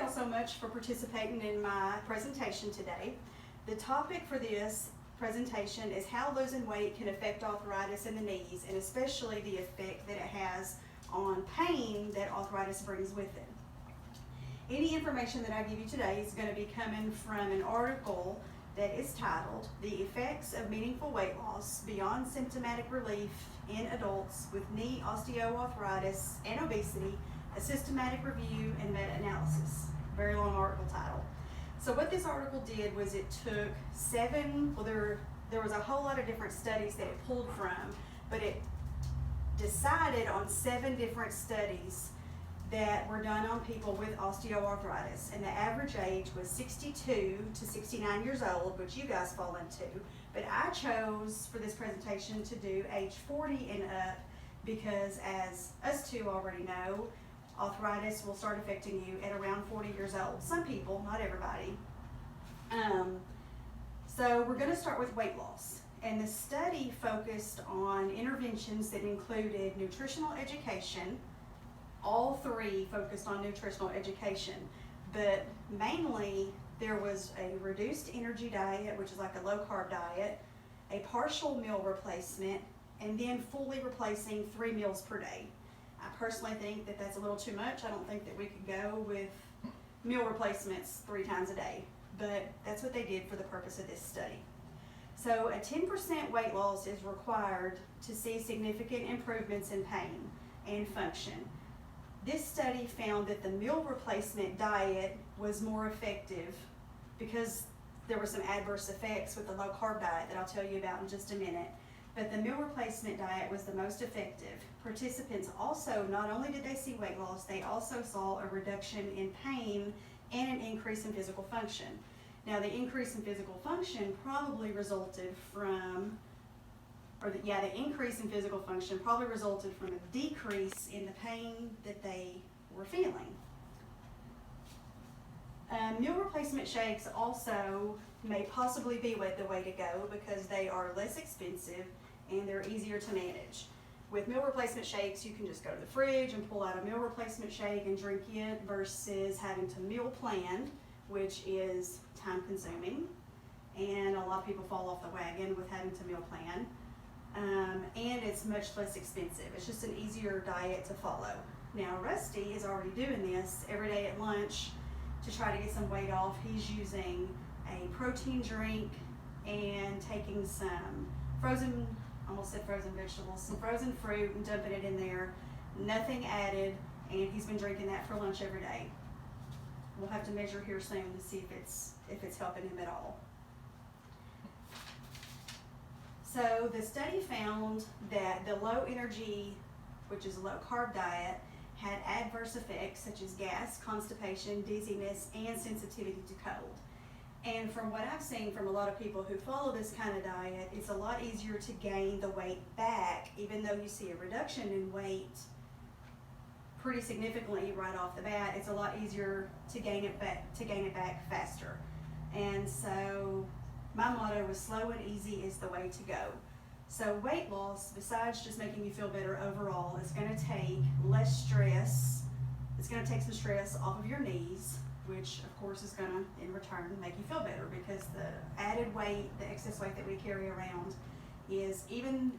y'all so much for participating in my presentation today. The topic for this presentation is how losing weight can affect arthritis in the knees, and especially the effect that it has on pain that arthritis brings with it. Any information that I give you today is going to be coming from an article that is titled "The Effects of Meaningful Weight Loss Beyond Symptomatic Relief in Adults with Knee Osteoarthritis and Obesity, a Systematic Review and Meta-Analysis." Very long article title. So what this article did was it took there was a whole lot of different studies that it pulled from, but it decided on 7 different studies that were done on people with osteoarthritis, and the average age was 62 to 69 years old, which you guys fall into. But I chose for this presentation to do age 40 and up because, as us two already know, arthritis will start affecting you at around 40 years old. Some people, not everybody. So we're going to start with weight loss. And the study focused on interventions that included nutritional education. All 3 focused on nutritional education, but mainly there was a reduced energy diet, which is like a low-carb diet, a partial meal replacement, and then fully replacing 3 meals per day. I personally think that that's a little too much. I don't think that we could go with meal replacements 3 times a day, but that's what they did for the purpose of this study. So a 10% weight loss is required to see significant improvements in pain and function. This study found that the meal replacement diet was more effective because there were some adverse effects with the low-carb diet that I'll tell you about in just a minute. But the meal replacement diet was the most effective. Participants also, not only did they see weight loss, they also saw a reduction in pain and an increase in physical function. Now, the increase in physical function probably resulted from, the increase in physical function probably resulted from a decrease in the pain that they were feeling. Meal replacement shakes also may possibly be the way to go because they are less expensive and they're easier to manage. With meal replacement shakes, you can just go to the fridge and pull out a meal replacement shake and drink it versus having to meal plan, which is time consuming. And a lot of people fall off the wagon with having to meal plan. And it's much less expensive. It's just an easier diet to follow. Now, Rusty is already doing this every day at lunch to try to get some weight off. He's using a protein drink and taking some frozen vegetables, some frozen fruit and dumping it in there, nothing added, and he's been drinking that for lunch every day. We'll have to measure here soon to see if it's helping him at all. So the study found that the low energy, which is a low carb diet, had adverse effects such as gas, constipation, dizziness, and sensitivity to cold. And from what I've seen from a lot of people who follow this kind of diet, it's a lot easier to gain the weight back, even though you see a reduction in weight pretty significantly right off the bat. It's a lot easier to gain it back faster. And so my motto was slow and easy is the way to go. So weight loss, besides just making you feel better overall, is going to take less stress. It's going to take some stress off of your knees, which of course is going to, in return, make you feel better because the added weight, the excess weight that we carry around is, even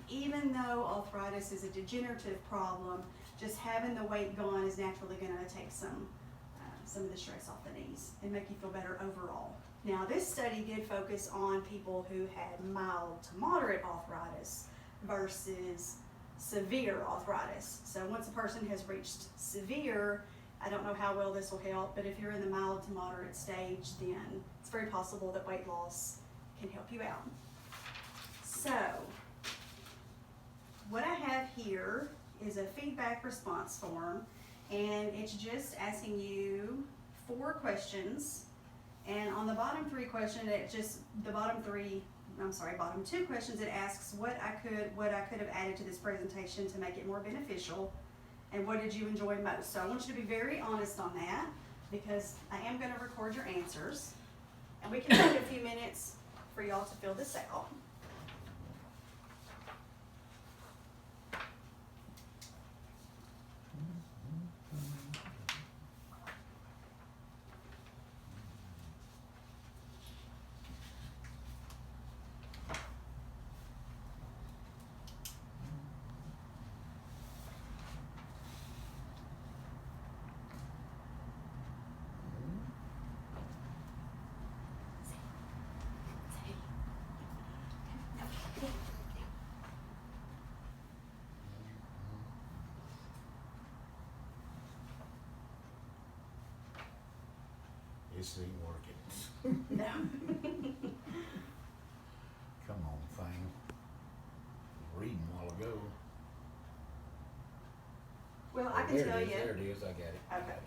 though arthritis is a degenerative problem, just having the weight gone is naturally going to take some of the stress off the knees and make you feel better overall. Now, this study did focus on people who had mild to moderate arthritis versus severe arthritis. So once a person has reached severe, I don't know how well this will help, but if you're in the mild to moderate stage, then it's very possible that weight loss can help you out. So, what I have here is a feedback response form, and it's just asking you 4 questions. And on the bottom 2 questions, it asks what I could have added to this presentation to make it more beneficial, and what did you enjoy most. So I want you to be very honest on that because I am going to record your answers, and we can take a few minutes for y'all to fill this out. This ain't working. No. Come on, thing. Reading a while ago. Well, I can There tell it is, you. there it is, I got it. Okay.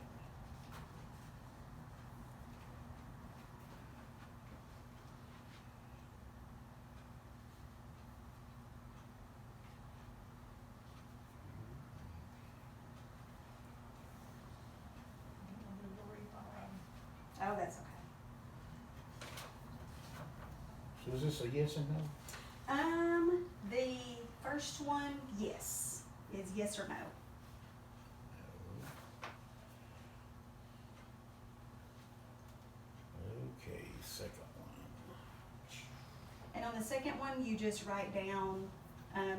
Oh, that's okay. So is this a yes and no? The first one, yes, is yes or no. No. Okay, second one. And on the second one, you just write down,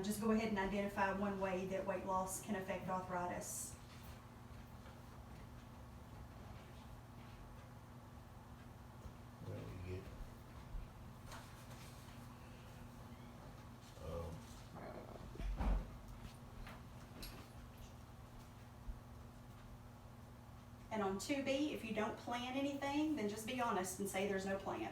just go ahead and identify one way that weight loss can affect arthritis. Well, you get. And on 2B, if you don't plan anything, then just be honest and say there's no plan.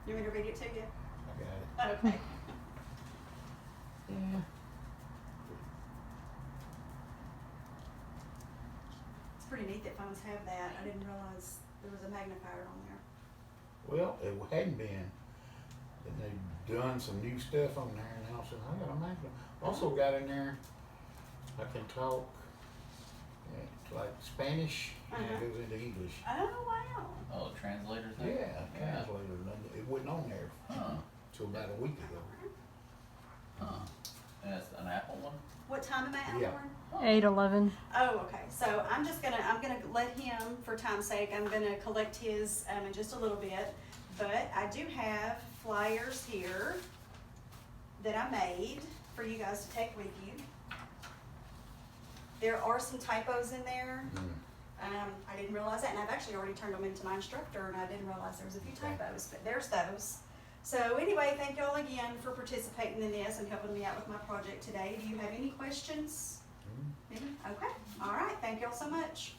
You want me to read it to you? I got it. Okay. Yeah. It's pretty neat that phones have that. I didn't realize there was a magnifier on there. Well, it hadn't been. Then they've done some new stuff on there and I said, I got a magnet. Also got in there, I can talk, like Spanish, and it goes into English. Oh, wow. Oh, translator thing? Yeah, translator, it wasn't on there Huh, till about a week ago. huh. And it's an Apple one? What time am I at, Yeah. Lauren? 8:11. Oh, okay. So I'm gonna let him, for time's sake, I'm gonna collect his in just a little bit. But I do have flyers here that I made for you guys to take with you. There are some typos in there. I didn't realize that, and I've actually already turned them into my instructor, and I didn't realize there was a few typos, but there's those. So anyway, thank y'all again for participating in this and helping me out with my project today. Do you have any questions? Any? Okay, all right, thank y'all so much.